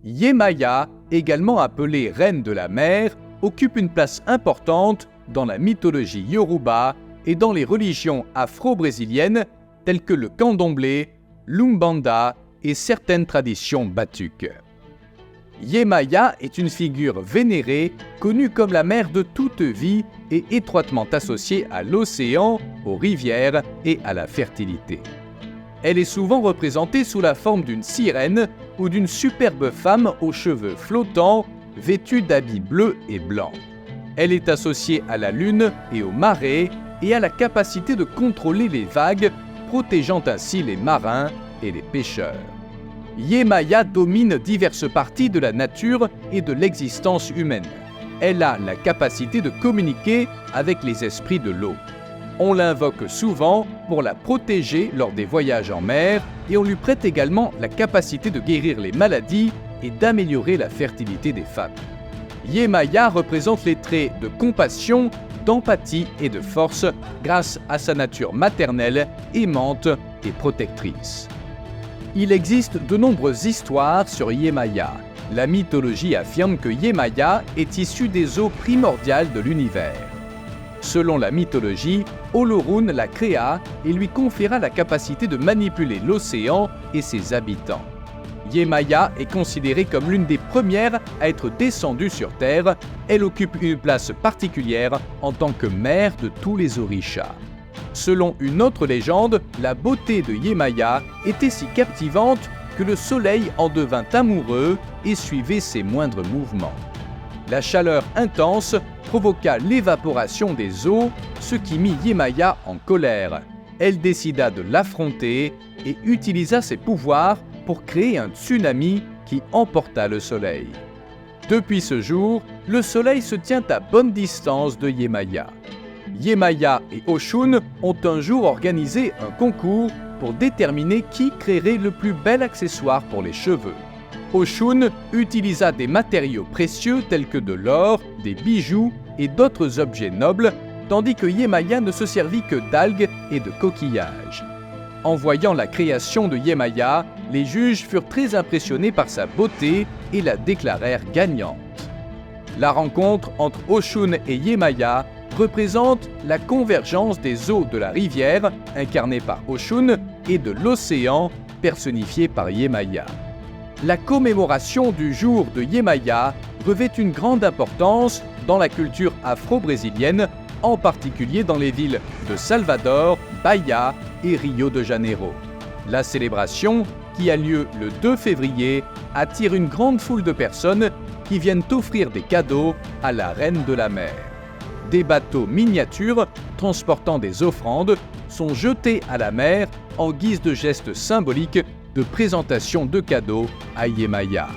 Yemaya, également appelée reine de la mer, occupe une place importante dans la mythologie yoruba et dans les religions afro-brésiliennes telles que le candomblé, l'umbanda et certaines traditions batuques. Yemaya est une figure vénérée, connue comme la mère de toute vie et étroitement associée à l'océan, aux rivières et à la fertilité. Elle est souvent représentée sous la forme d'une sirène ou d'une superbe femme aux cheveux flottants, vêtue d'habits bleus et blancs. Elle est associée à la lune et aux marées et à la capacité de contrôler les vagues, protégeant ainsi les marins et les pêcheurs. Yemaya domine diverses parties de la nature et de l'existence humaine. Elle a la capacité de communiquer avec les esprits de l'eau. On l'invoque souvent pour la protéger lors des voyages en mer et on lui prête également la capacité de guérir les maladies et d'améliorer la fertilité des femmes. Yemaya représente les traits de compassion, d'empathie et de force grâce à sa nature maternelle, aimante et protectrice. Il existe de nombreuses histoires sur Yemaya. La mythologie affirme que Yemaya est issue des eaux primordiales de l'univers. Selon la mythologie, Olorun la créa et lui conféra la capacité de manipuler l'océan et ses habitants. Yemaya est considérée comme l'une des premières à être descendue sur Terre. Elle occupe une place particulière en tant que mère de tous les orishas. Selon une autre légende, la beauté de Yemaya était si captivante que le soleil en devint amoureux et suivait ses moindres mouvements. La chaleur intense provoqua l'évaporation des eaux, ce qui mit Yemaya en colère. Elle décida de l'affronter et utilisa ses pouvoirs pour créer un tsunami qui emporta le soleil. Depuis ce jour, le soleil se tient à bonne distance de Yemaya. Yemaya et Oshun ont un jour organisé un concours pour déterminer qui créerait le plus bel accessoire pour les cheveux. Oshun utilisa des matériaux précieux tels que de l'or, des bijoux et d'autres objets nobles, tandis que Yemaya ne se servit que d'algues et de coquillages. En voyant la création de Yemaya, les juges furent très impressionnés par sa beauté et la déclarèrent gagnante. La rencontre entre Oshun et Yemaya représente la convergence des eaux de la rivière, incarnée par Oshun, et de l'océan, personnifié par Yemaya. La commémoration du jour de Yemaya revêt une grande importance dans la culture afro-brésilienne, en particulier dans les villes de Salvador, Bahia et Rio de Janeiro. La célébration, qui a lieu le 2 février, attire une grande foule de personnes qui viennent offrir des cadeaux à la reine de la mer. Des bateaux miniatures transportant des offrandes sont jetés à la mer en guise de geste symbolique de présentation de cadeaux à Yemaya.